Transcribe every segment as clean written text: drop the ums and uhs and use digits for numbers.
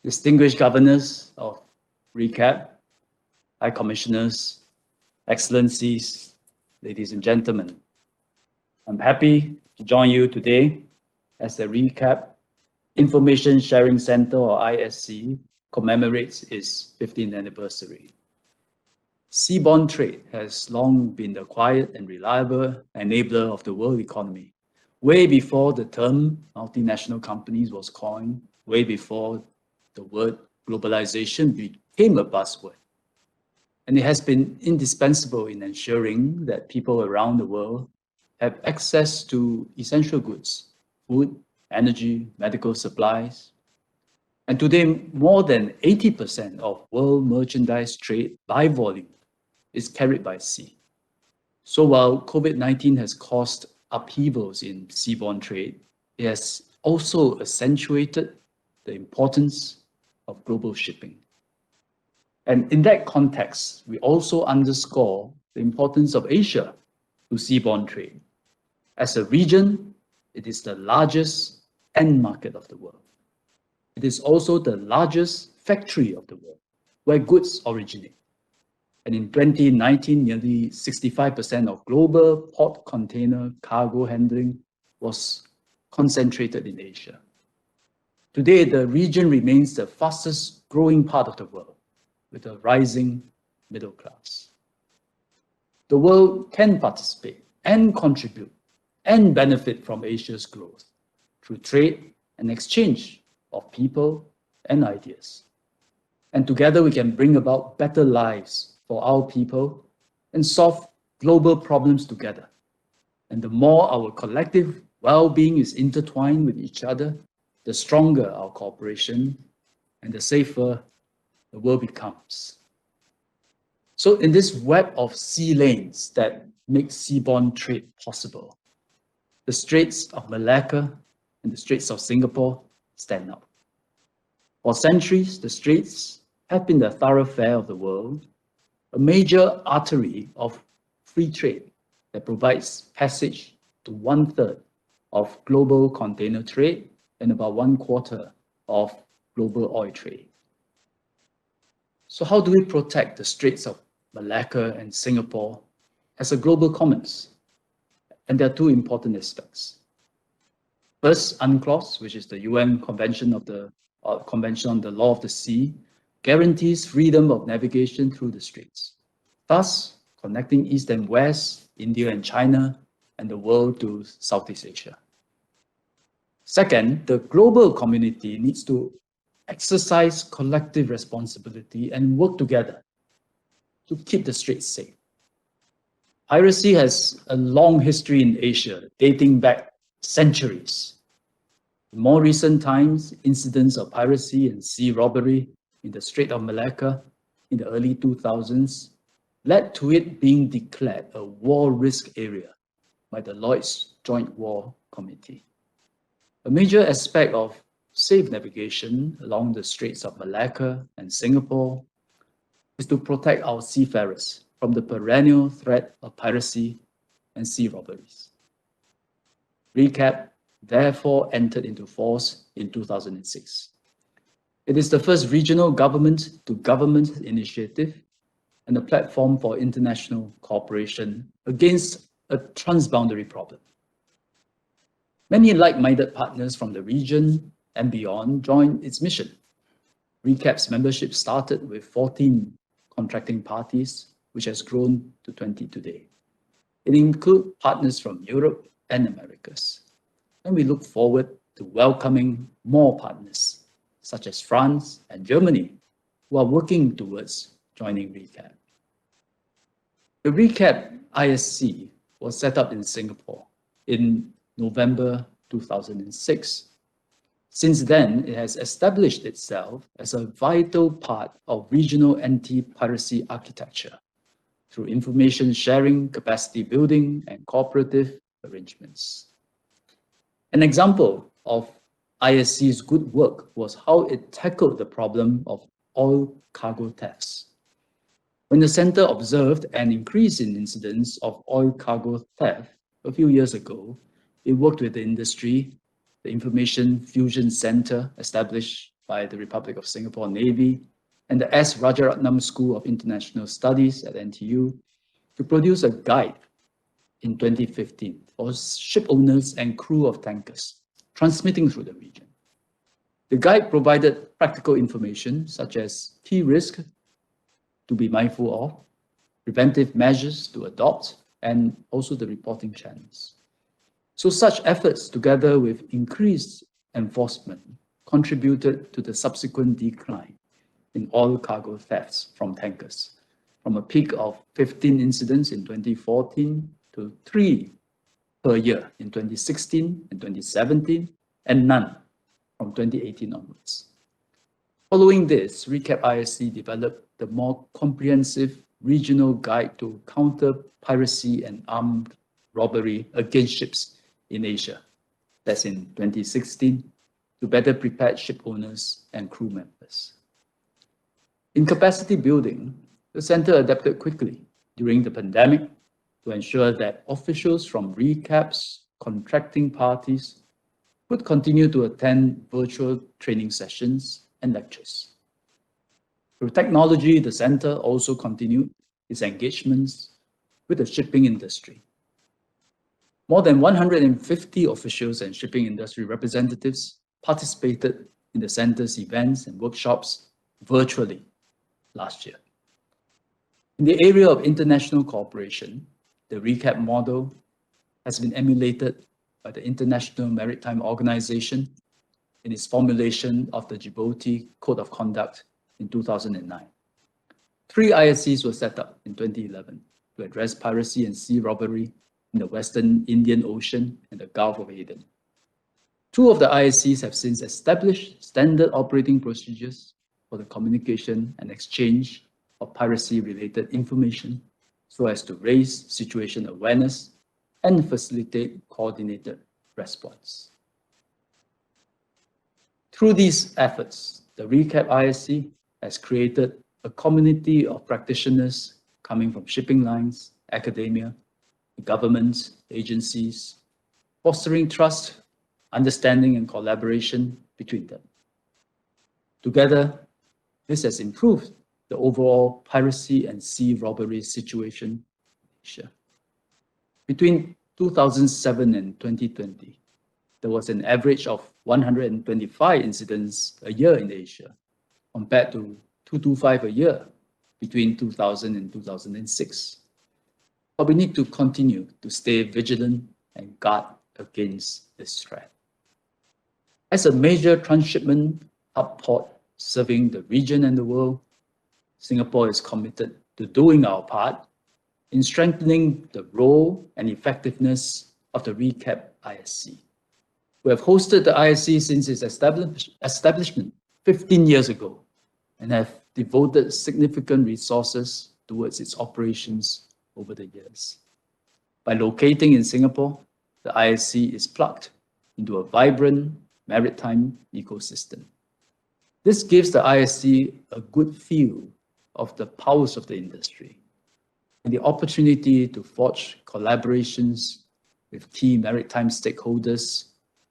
distinguished governors of ReCAAP, High Commissioners, Excellencies, ladies and gentlemen. I'm happy to join you today as the ReCAAP Information Sharing Center, or ISC, commemorates its 15th anniversary. Seaborne trade has long been the quiet and reliable enabler of the world economy, way before the term multinational companies was coined, way before the word globalization became a buzzword. And it has been indispensable in ensuring that people around the world have access to essential goods, food, energy, medical supplies. And today, more than 80% of world merchandise trade by volume is carried by sea. So while COVID-19 has caused upheavals in seaborne trade, it has also accentuated the importance of global shipping. And in that context, we also underscore the importance of Asia to seaborne trade. As a region, it is the largest end market of the world. It is also the largest factory of the world, where goods originate. And in 2019, nearly 65% of global port container cargo handling was concentrated in Asia. Today, the region remains the fastest growing part of the world, with a rising middle class. The world can participate and contribute and benefit from Asia's growth through trade and exchange of people and ideas. And together we can bring about better lives for our people and solve global problems together. And the more our collective well-being is intertwined with each other, the stronger our cooperation and the safer the world becomes. So in this web of sea lanes that make seaborne trade possible, the Straits of Malacca and the Straits of Singapore stand out. For centuries, the Straits have been the thoroughfare of the world, a major artery of free trade that provides passage to 1/3 of global container trade and about 1/4 of global oil trade. So how do we protect the Straits of Malacca and Singapore as a global commons? And there are two important aspects. First, UNCLOS, which is the UN Convention on the Law of the Sea, guarantees freedom of navigation through the straits, thus connecting East and West, India and China, and the world to Southeast Asia. Second, the global community needs to exercise collective responsibility and work together to keep the straits safe. Piracy has a long history in Asia, dating back centuries. In more recent times, incidents of piracy and sea robbery in the Strait of Malacca in the early 2000s led to it being declared a war risk area by the Lloyd's Joint War Committee. A major aspect of safe navigation along the Straits of Malacca and Singapore is to protect our seafarers from the perennial threat of piracy and sea robberies. ReCAAP therefore entered into force in 2006. It is the first regional government-to-government initiative and a platform for international cooperation against a transboundary problem. Many like-minded partners from the region and beyond joined its mission. ReCAAP's membership started with 14 contracting parties, which has grown to 20 today. It includes partners from Europe and Americas. And we look forward to welcoming more partners, such as France and Germany, who are working towards joining ReCAAP. The ReCAAP ISC was set up in Singapore in November 2006. Since then, it has established itself as a vital part of regional anti-piracy architecture through information sharing, capacity building, and cooperative arrangements. An example of ISC's good work was how it tackled the problem of oil cargo thefts. When the center observed an increase in incidents of oil cargo theft a few years ago, it worked with the industry, the Information Fusion Center established by the Republic of Singapore Navy and the S. Rajaratnam School of International Studies at NTU to produce a guide in 2015 for ship owners and crew of tankers transmitting through the region. The guide provided practical information such as key risks to be mindful of, preventive measures to adopt, and also the reporting channels. So such efforts, together with increased enforcement, contributed to the subsequent decline in oil cargo thefts from tankers, from a peak of 15 incidents in 2014 to 3 per year in 2016 and 2017, and none from 2018 onwards. Following this, ReCAAP ISC developed the more comprehensive regional guide to counter piracy and armed robbery against ships in Asia. That's in 2016, to better prepare ship owners and crew members. In capacity building, the center adapted quickly during the pandemic to ensure that officials from ReCAAP's contracting parties would continue to attend virtual training sessions and lectures. Through technology, the center also continued its engagements with the shipping industry. More than 150 officials and shipping industry representatives participated in the center's events and workshops virtually last year. In the area of international cooperation, the ReCAAP model has been emulated by the International Maritime Organization in its formulation of the Djibouti Code of Conduct in 2009. 3 ISCs were set up in 2011 to address piracy and sea robbery in the Western Indian Ocean and the Gulf of Aden. 2 of the ISCs have since established standard operating procedures for the communication and exchange of piracy-related information so as to raise situation awareness and facilitate coordinated response. Through these efforts, the ReCAAP ISC has created a community of practitioners coming from shipping lines, academia, governments, agencies, fostering trust, understanding, and collaboration between them. Together, this has improved the overall piracy and sea robbery situation in Asia. Between 2007 and 2020, there was an average of 125 incidents a year in Asia, compared to 225 a year between 2000 and 2006. But we need to continue to stay vigilant and guard against this threat. As a major transshipment hub port serving the region and the world, Singapore is committed to doing our part in strengthening the role and effectiveness of the ReCAAP ISC. We have hosted the ISC since its establishment 15 years ago and have devoted significant resources towards its operations over the years. By locating in Singapore, the ISC is plugged into a vibrant maritime ecosystem. This gives the ISC a good feel of the powers of the industry and the opportunity to forge collaborations with key maritime stakeholders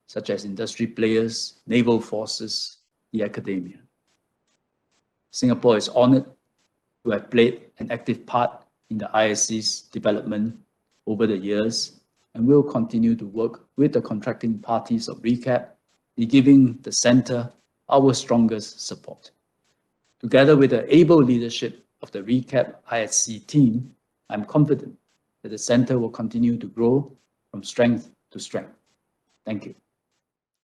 such as industry players, naval forces, the academia. Singapore is honored to have played an active part in the ISC's development over the years and will continue to work with the contracting parties of ReCAAP in giving the center our strongest support. Together with the able leadership of the ReCAAP ISC team, I'm confident that the center will continue to grow from strength to strength. Thank you.